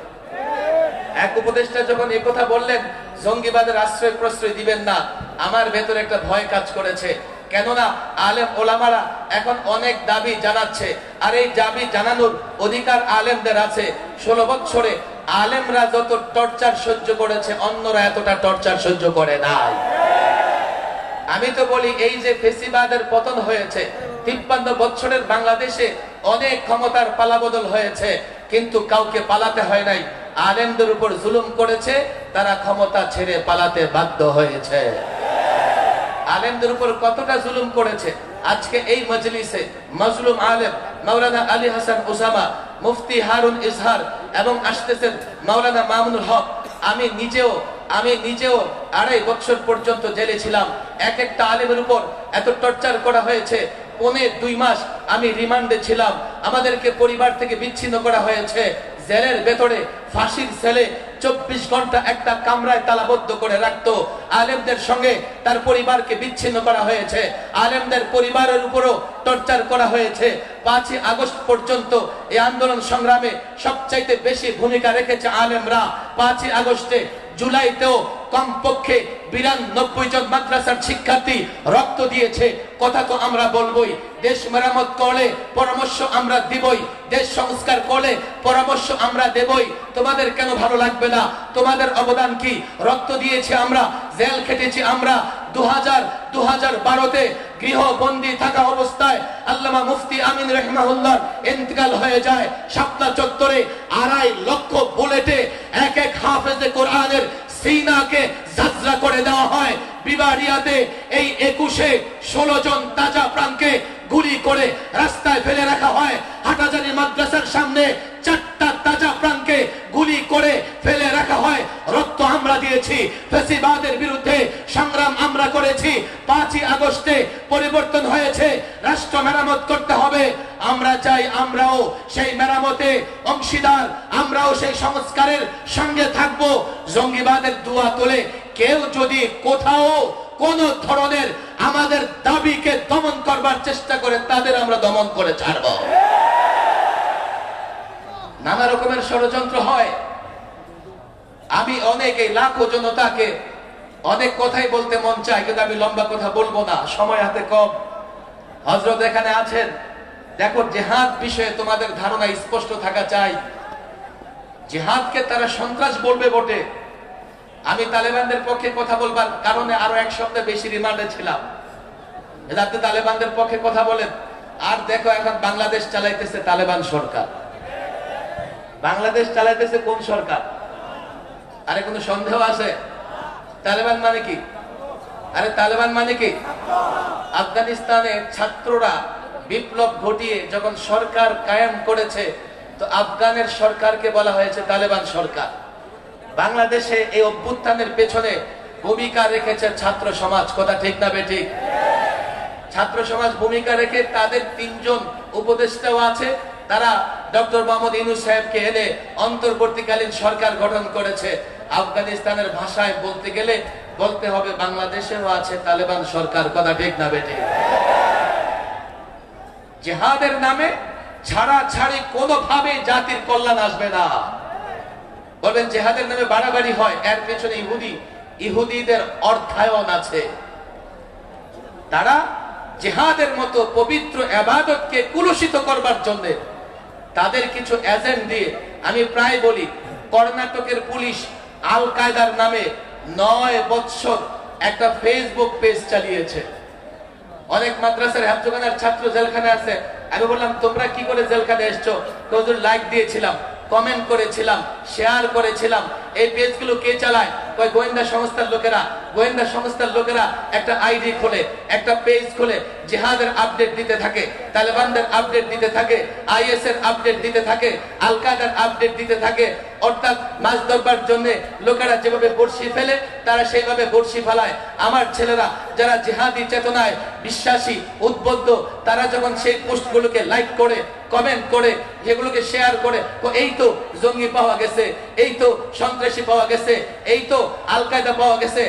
এক উপদেষ্টা যখন এই কথা বললেন জঙ্গিবাদের আশ্রয় প্রশ্রয় দিবেন না, আমার ভেতরে একটা ভয় কাজ করেছে। কেননা আলেম ওলামারা এখন অনেক দাবি জানাচ্ছে, আর এই দাবি জানানোর অধিকার আলেমদের আছে। 16 বছরে আলেমরা যত টর্চার সহ্য করেছে অন্যরা এতটা টর্চার সহ্য করে নাই। আমি তো বলি, এই যে ফেসিবাদের পতন হয়েছে, 53 বছরের বাংলাদেশে অনেক ক্ষমতার পালাবদল হয়েছে, কিন্তু কাউকে পালাতে হয় নাই। আলেমদের উপর জুলুম করেছে, তারা ক্ষমতা ছেড়ে পালাতে বাধ্য হয়েছে। আলেমদের উপর কতটা জুলুম করেছে। আজকে এই মজলিসে মাজলুম আলেম মাওলানা আলী হাসান ওসামা, মুফতি হারুন ইজহার এবং আসতেছেন মাওলানা মামুনুল হক। আমি নিজেও 2.5 বছর পর্যন্ত জেলে ছিলাম। এক একটা আলেমের উপর এত টর্চার করা হয়েছে। 2.5 মাস আমি রিমান্ডে ছিলাম। আমাদেরকে পরিবার থেকে বিচ্ছিন্ন করা হয়েছে। জেলের ভেতরে ফাঁসির সেলে 24 ঘন্টা একটা কামরায় তালাবদ্ধ করে রাখতো। আলেমদের সঙ্গে তার পরিবারকে বিচ্ছিন্ন করা হয়েছে। আলেমদের পরিবারের উপরও টর্চার করা হয়েছে। 5ই আগস্ট পর্যন্ত এই আন্দোলন সংগ্রামে সবচাইতে বেশি ভূমিকা রেখেছে আলেমরা। 5ই আগস্টে, জুলাইতেও কমপক্ষে 92 জন মাদ্রাসার শিক্ষার্থী রক্ত দিয়েছে। কথা তো আমরা বলবোই। দেশ মেরামত করলে পরামর্শ আমরা দিবই, দেশ সংস্কার করলে পরামর্শ আমরা দেবই। তোমাদের কেন ভালো লাগবে না? তোমাদের অবদান কি? রক্ত দিয়েছি আমরা, জেল খেটেছি আমরা। 2012-তে গৃহবন্দী থাকা অবস্থায় আল্লামা মুফতি আমিন রাহিমাহুল্লাহ ইন্তেকাল হয়ে যায়। শাপলা চত্বরে 2.5 লক্ষ বুলেটে এক এক হাফেজে কোরআনের সিনাকে জাজরা করে দেওয়া হয়। বিবাড়িয়াতে এই 21-এ 16 জন তাজা প্রাণকে গুলি করে রাস্তায় ফেলে রাখা হয়। হাটাজারি মাদ্রাসার সামনে 4টা তাজা প্রাণকে গুলি করে ফেলে রাখা হয়। রক্ত আমরা দিয়েছি, ফ্যাসিবাদের বিরুদ্ধে সংগ্রাম আমরা করেছি। 5ই আগস্টে পরিবর্তন হয়েছে, রাষ্ট্র মেরামত করতে হবে। আমরা চাই আমরাও সেই মেরামতে অংশীদার, আমরাও সেই সংস্কারের সঙ্গে থাকবো। জঙ্গিবাদের দুয়া তোলে কেউ যদি কোথাও কোন ধরনের আমাদের দাবিকে দমন করবার চেষ্টা করে, তাদের আমরা দমন করে ছাড়ব। নানা রকমের ষড়যন্ত্র হয়। আমি এই লাখো জনতাকে অনেক কথাই বলতে মন চায়, কিন্তু আমি লম্বা কথা বলবো না, সময় হাতে কম। হযরত এখানে আছেন। দেখো, জিহাদ বিষয়ে তোমাদের ধারণা স্পষ্ট থাকা চাই। জিহাদকে তারা সন্ত্রাস বলবে বটে। আমি তালেবানদের পক্ষে কথা বলবার কারণে আরো 1 সপ্তাহ বেশি রিমান্ডে ছিলাম। আপনি তালেবানদের পক্ষে কথা বলেন, আর দেখো এখন বাংলাদেশ চালাইতেছে তালেবান সরকার। বাংলাদেশ চালাইতেছে কোন সরকার? আরে কোনো সন্দেহ আছে? তালেবান মানে কি? আরে তালেবান মানে কি? আফগানিস্তানে ছাত্ররা বিপ্লব ঘটিয়ে যখন সরকার কায়েম করেছে, তো আফগানের সরকারকে বলা হয়েছে তালেবান সরকার। বাংলাদেশে এই অভ্যুত্থানের পেছনে ভূমিকা রেখেছে ছাত্র সমাজ। কথা ঠিক না বেঠিক? ছাত্র সমাজ ভূমিকা রেখে তাদের 3 জন উপদেষ্টাও আছে। তারা ডক্টর মোহাম্মদ ইউনূস সাহেবকে এনে অন্তর্বর্তীকালীন সরকার গঠন করেছে। আফগানিস্তানের ভাষায় বলতে গেলে বলতে হবে বাংলাদেশেও আছে তালেবান সরকার। কথা ঠিক না বেঠিক? জিহাদের নামে ছাড়াছাড়ি কোনোভাবে জাতির কল্যাণ আসবে না। বলবেন জিহাদের নামে বাড়াবাড়ি হয়, এর পেছনে ইহুদিদের অর্থায়ন আছে। তারা জিহাদের মতো পবিত্র ইবাদতকে কুলুষিত করবার জন্য তাদের কিছু এজেন্ট দিয়ে, আমি প্রায় বলি, কর্ণাটকের পুলিশ আল কায়দার নামে 9 বছর একটা ফেসবুক পেজ চালিয়েছে। অনেক মাদ্রাসার হেফজখানার ছাত্র জেলখানে আছে। আমি বললাম, তোমরা কি করে জেলখানে এসছো? হুজুর লাইক দিয়েছিলাম, কমেন্ট করেছিলাম, শেয়ার করেছিলাম। এই পেজগুলো কে চালায়? কয় গোয়েন্দা সংস্থার লোকেরা। গোয়েন্দা সংস্থার লোকেরা একটা আইডি খোলে, একটা পেজ খোলে, জিহাদের আপডেট দিতে থাকে, তালেবানদের আপডেট দিতে থাকে, আইএস এর আপডেট দিতে থাকে, আল কায়দার আপডেট দিতে থাকে। অর্থাৎ মাছ ধরবার জন্য লোকেরা যেভাবে বড়শি ফেলে তারা সেইভাবে বড়শি ফেলায়। আমার ছেলেরা যারা জিহাদি চেতনায় বিশ্বাসী, উদ্বুদ্ধ, তারা যখন সেই পোস্টগুলোকে লাইক করে, কমেন্ট করে, যেগুলোকে শেয়ার করে, তো এই তো জঙ্গি পাওয়া গেছে, এই তো সন্ত্রাসী পাওয়া গেছে, এই তো আল কায়দা পাওয়া গেছে,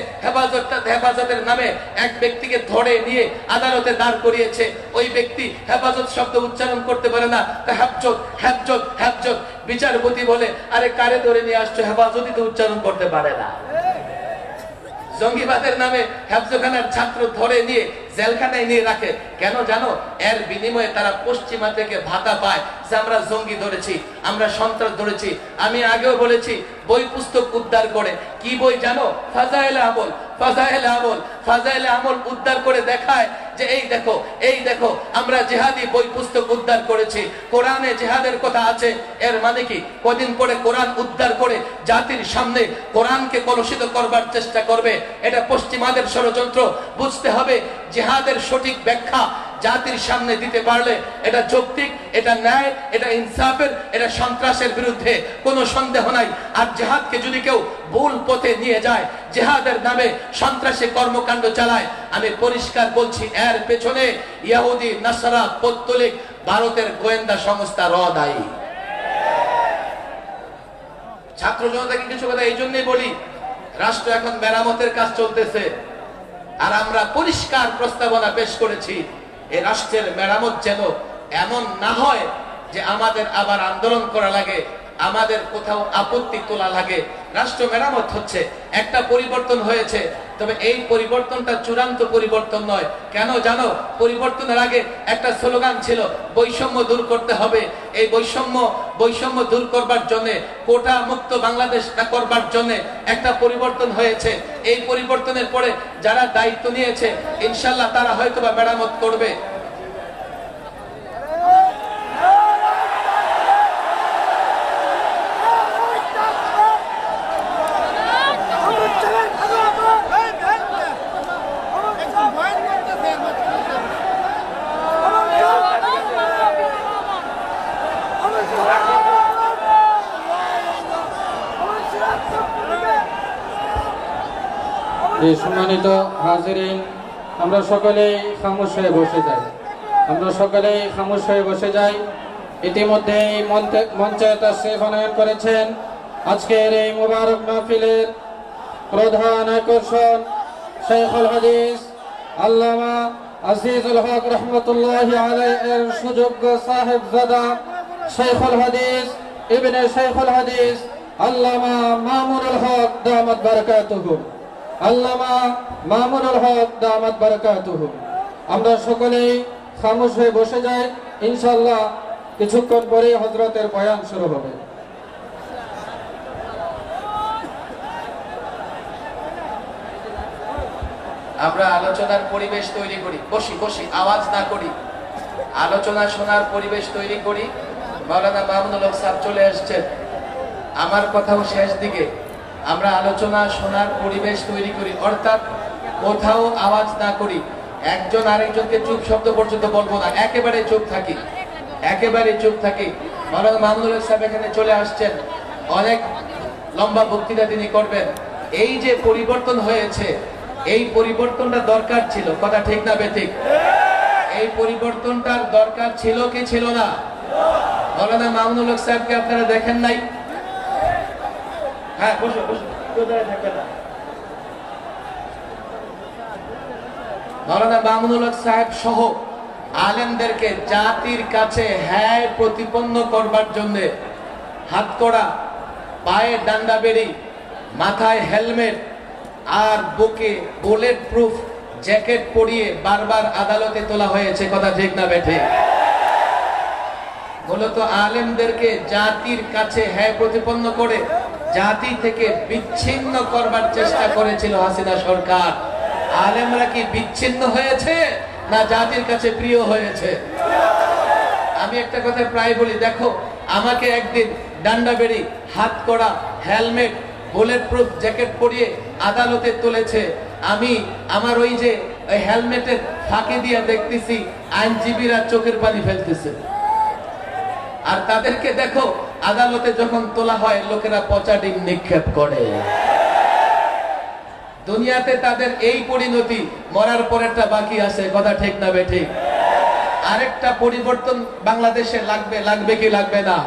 হেফাজতের নামে এক ব্যক্তিকে ধরে নিয়ে আদালতে দাঁড় করিয়েছে। ওই ব্যক্তি হেফাজত শব্দ উচ্চারণ করতে পারে না, হেফজত হেফজত হেফজত। বিচারপতি বলে, আরে কারে ধরে নিয়ে আসছো, হেফাজতই তো উচ্চারণ করতে পারে না। জঙ্গিবাদের নামে হেফজখানার ছাত্র ধরে নিয়ে জেলখানায় নিয়ে রাখে, কেন জানো? এর বিনিময়ে তারা পশ্চিমা থেকে ভাতা পায় যে আমরা জঙ্গি ধরেছি, আমরা সন্ত্রাস ধরেছি। আমি আগেও বলেছি, বই পুস্তক উদ্ধার করে, কি বই জানো? ফাজাইলে আমল। ফাজাইলে আমল, ফাজাইলে আমল উদ্ধার করে দেখায় যে এই দেখো, এই দেখো, আমরা জিহাদি বই পুস্তক উদ্ধার করেছি, কোরআনে জিহাদের কথা আছে। এর মানে কি? কদিন পরে কোরআন উদ্ধার করে জাতির সামনে কোরআনকে কলুষিত করবার চেষ্টা করবে। এটা পশ্চিমাদের ষড়যন্ত্র। বুঝতে হবে, জিহাদের সঠিক ব্যাখ্যা জাতির সামনে দিতে পারলে এটা যৌক্তিক, এটা ন্যায়, এটা ইনসাফের, এটা সন্ত্রাসের বিরুদ্ধে কোনো সন্দেহ নাই। আর জিহাদকে যদি কেউ ভুল পথে নিয়ে যায়, জিহাদের নামে সন্ত্রাসী কর্মকাণ্ড চালায়, আমি পরিষ্কার বলছি, এর পেছনে ইহুদি, নাসারা, পৌত্তলিক, ভারতের গোয়েন্দা সংস্থা দায়ী। ছাত্র জনতাকে কিছু কথা এই জন্যই বলি, রাষ্ট্র এখন মেরামতের কাজ চলতেছে, আর আমরা পরিষ্কার প্রস্তাবনা পেশ করেছি, এই রাষ্ট্রের মেরামত যেন এমন না হয় যে আমাদের আবার আন্দোলন করা লাগে, আমাদের কোথাও আপত্তি তোলা লাগে। রাষ্ট্র মেরামত হচ্ছে, একটা পরিবর্তন হয়েছে, তবে এই পরিবর্তনটা চূড়ান্ত পরিবর্তন নয়। কেন জানো? পরিবর্তনের আগে একটা স্লোগান ছিল, বৈষম্য দূর করতে হবে। এই বৈষম্য দূর করবার জন্য, কোটা মুক্ত বাংলাদেশ করবার জন্য একটা পরিবর্তন হয়েছে। এই পরিবর্তনের পরে যারা দায়িত্ব নিয়েছে, ইনশাল্লাহ তারা হয়তোবা মেরামত করবে। সম্মানিত হাজিরিন, আমরা সকলেই খামোশ হয়ে বসে যাই। আমরা সকলেই খামোশ হয়ে বসে যাই। ইতিমধ্যেই মঞ্চে তাশরীফ আনয়ন করেছেন আজকের এই মুবারক মাহফিলের প্রধান আকর্ষণ শাইখুল হাদিস আল্লামা আজিজুল হক রহমতুল্লাহি আলাইহির সুযোগ্য সাহেবজাদা শাইখুল হাদিস ইবনে শাইখুল হাদিস আল্লামা মামুনুল হক দামাত বারাকাতুহু। আল্লামা মামুনুল হক দামাত বারাকাতুহু। আমরা সকলেই খামোশ হয়ে বসে যাই। ইনশাআল্লাহ কিছুক্ষণ পরে হযরতের বয়ান শুরু হবে। আমরা আলোচনার পরিবেশ তৈরি করি, বসি আওয়াজ না করি, আলোচনা শোনার পরিবেশ তৈরি করি। মাওলানা মামুনুল হক সাহেব চলে আসছেন, আমার কথাও শেষ দিকে। আমরা আলোচনা শোনার পরিবেশ তৈরি করি, অর্থাৎ কোথাও আওয়াজ না করি, একজন আরেকজনকে চুপ শব্দ পর্যন্ত বলবো না, একেবারে চুপ থাকি, একেবারে চুপ থাকি। মাওলানা মামুনুল হক সাহেব এখানে চলে আসছেন, অনেক লম্বা বক্তৃতা তিনি করবেন। এই যে পরিবর্তন হয়েছে, এই পরিবর্তনটা দরকার ছিল, কথা ঠিক না বেঠিক? এই পরিবর্তনটার দরকার ছিল কি ছিল না? মাওলানা মামুনুল হক সাহেবকে আপনারা দেখেন নাই? হ্যাঁ, বসো, কেউ দাঁড়িয়ে থাকবে না। মাওলানা মামুনুল হক সাহেব সহ আলেমদেরকে জাতির কাছে হ্যাঁ প্রতিপন্ন করবার জন্য হাতকড়া, পায়ে ডান্ডা বেড়ি, মাথায় হেলমেট আর বুকে বুলেট প্রুফ জ্যাকেট পরিয়ে বারবার আদালতে তোলা হয়েছে, কথা ঠিক না বেঠিক? মূলত আলেমদেরকে জাতির কাছে হ্যাঁ প্রতিপন্ন করে জাতি থেকে বিচ্ছিন্ন করবার চেষ্টা করেছিল হাসিনা সরকার। আলেমরা কি বিচ্ছিন্ন হয়েছে না জাতির কাছে প্রিয় হয়েছে? আমি একটা কথা প্রায় বলি, দেখো, আমাকে একদিন ডান্ডা বেড়ি, হাত কড়া, হেলমেট, বুলেট প্রুফ জ্যাকেট পরিয়ে আদালতে তুলেছে, আমি আমার ওই যে হেলমেটের ফাঁকি দিয়ে দেখতেছি আইনজীবীরা চোখের পানি ফেলতেছে। আর তাদেরকে দেখো আদালতে যখন তোলা হয় লোকেরা পচা ডিম নিক্ষেপ করে। দুনিয়াতে তাদের এই পরিণতি, মরার পরেরটা বাকি আছে, কথা ঠিক না বেঠিক? আরেকটা পরিবর্তন বাংলাদেশে লাগবে কি লাগবে না?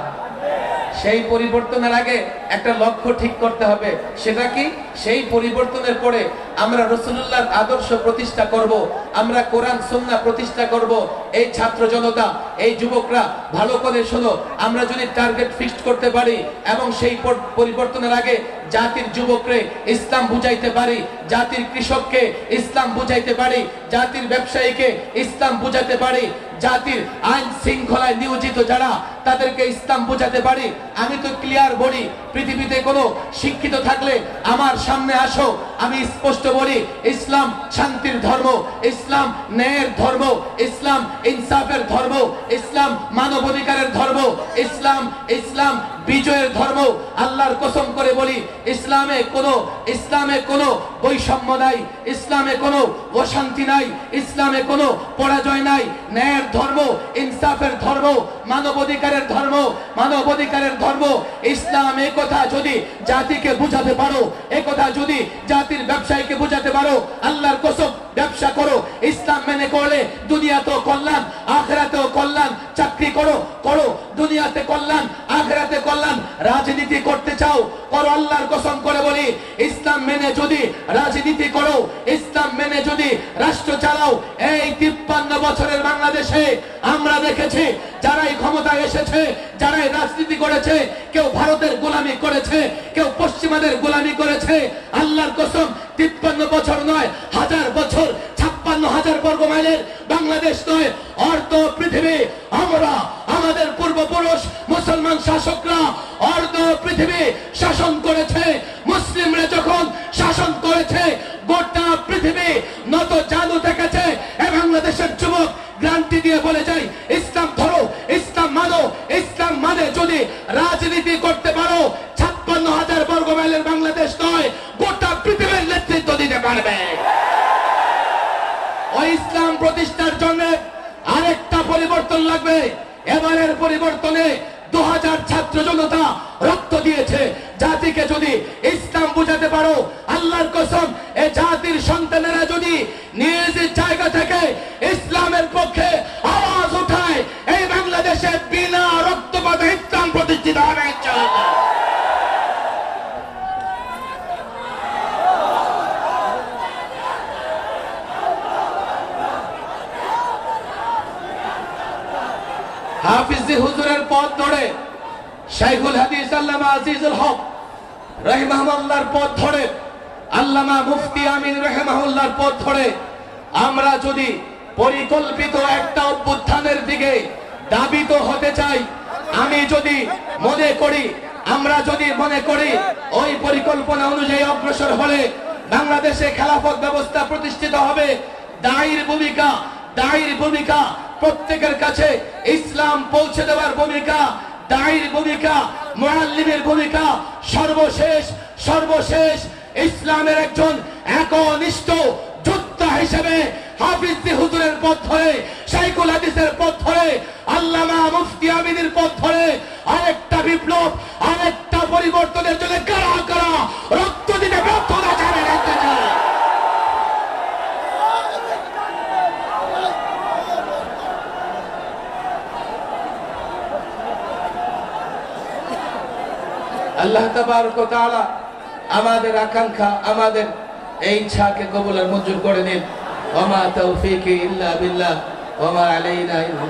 সেই পরিবর্তনের আগে একটা লক্ষ্য ঠিক করতে হবে। সেটা কি? সেই পরিবর্তনের পরে আমরা রাসূলুল্লাহর আদর্শ প্রতিষ্ঠা করব, আমরা কোরআন সুন্নাহ প্রতিষ্ঠা করব। এই ছাত্র জনতা, এই যুবকরা ভালো করে শোনো, আমরা যদি টার্গেট ফিক্সড করতে পারি এবং সেই পরিবর্তনের আগে জাতির যুবকরে ইসলাম বুঝাইতে পারি, জাতির কৃষককে ইসলাম বুঝাইতে পারি, জাতির ব্যবসায়ীকে ইসলাম বুঝাতে পারি, জাতির আইন শৃঙ্খলায় নিয়োজিত যারা তাদেরকে ইসলাম বুঝাতে পারি। আমি তো ক্লিয়ার বলি, পৃথিবীতে কোনো শিক্ষিত থাকলে আমার সামনে আসো, আমি স্পষ্ট বলি, ইসলাম শান্তির ধর্ম, ইসলাম ন্যায়ের ধর্ম, ইসলাম ইনসাফের ধর্ম, ইসলাম মানবাধিকারের ধর্ম, ইসলাম বিজয়ের ধর্ম। আল্লাহর কসম করে বলি, ইসলামে কোনো বৈষম্য নাই, ইসলামে কোনো অশান্তি নাই, ইসলামে কোনো পরাজয় নাই। ন্যায়ের ধর্ম, ইনসাফের ধর্ম, মানবাধিকারের ধর্ম। ইসলাম এই কথা যদি জাতিকে বুঝাতে পারো, এই কথা যদি জাতির ব্যবসায়ীকে বুঝাতে পারো, আল্লাহর কসম ব্যবসা করো, ইসলাম মেনে করলে দুনিয়াতেও কল্যাণ, আখিরাতেও কল্যাণ। চাকরি করো, দুনিয়াতে কল্যাণ, আখিরাতে কল্যাণ। রাজনীতি করতে চাও, করো। আল্লাহর কসম করে বলি, ইসলাম মেনে যদি রাজনীতি করো, ইসলাম মেনে যদি রাষ্ট্র চালাও, এই 53 বছরের বাংলাদেশে আমরা দেখেছি যারাই ক্ষমতায় এসেছে, যারাই রাজনীতি করেছে, কেউ ভারতের গোলামি করেছে, কেউ পশ্চিমাদের গোলামি করেছে। আল্লাহর কসম 53 বছর নয়, 1000 বছর, 56,000 বর্গ মাইলের বাংলাদেশ নয়, অর্ধ পৃথিবী আমরা, আমাদের পূর্বপুরুষ মুসলমান শাসকরা অর্ধ পৃথিবী শাসন করেছে। মুসলিমরা যখন শাসন করেছে, গোটা পৃথিবী নত জাদু দেখেছে। এই বাংলাদেশের যুবক গ্যারান্টি দিয়ে বলে যাই, ইসলাম ধরো, ইসলাম মানো, ইসলাম মানে যদি রাজনীতি করতে পারো, 56,000 বর্গ মাইলের বাংলাদেশ নয়, গোটা পৃথিবীর নেতৃত্ব দিতে পারবে। ওই ইসলাম প্রতিষ্ঠার জন্য আরেকটা পরিবর্তন লাগবে। এবারের পরিবর্তনে 2000 ছাত্র জনতা রক্ত দিয়েছে। জাতিকে যদি ইসলাম বুঝাতে পারো, আল্লাহর কসম, এই জাতির সন্তানেরা যদি নিজ জায়গা থেকে ইসলামের পক্ষে আওয়াজ উঠায়, এই বাংলাদেশে বিনা রক্তপাতে ইসলাম প্রতিষ্ঠিত হবে ইনশাআল্লাহ। হাফিজি হুজুরের পথ ধরে, শাইখুল হাদিস আল্লামা আজিজুল হক রাহিমাহুল্লাহর পথ ধরে, আল্লামা মুফতি আমিন রাহিমাহুল্লাহর পথ ধরে আমরা যদি পরিকল্পিত একটা অভ্যুত্থানের দিকে দাবিত হতে চাই, আমরা যদি মনে করি ওই পরিকল্পনা অনুযায়ী অগ্রসর হলে বাংলাদেশে খেলাফত ব্যবস্থা প্রতিষ্ঠিত হবে। দায়ীর ভূমিকা, প্রত্যেকের কাছে ইসলাম পৌঁছে দেওয়ার ভূমিকা, দায়ীর ভূমিকা, মুআল্লিমের ভূমিকা, সর্বশেষ ইসলামের একজন একনিষ্ঠ যোদ্ধা হিসেবে হাফিজ হুজুরের পথ ধরে, শাইখুল হাদিসের পথ ধরে, আল্লামা মুফতি আমিনের পথ ধরে আরেকটা বিপ্লব, আরেকটা পরিবর্তনের জন্য কারা রক্ত দিতে ব্যর্থতা জানিয়ে রাখতে চায়। আল্লাহ তাবারক ওয়া তাআলা আমাদের আকাঙ্ক্ষা, আমাদের এই ইচ্ছাকে কবুল আর মঞ্জুর করে নিন। ওয়া মা তাওফীকি ইল্লা বিল্লাহ ওয়া মা আলাইনা ইল্লা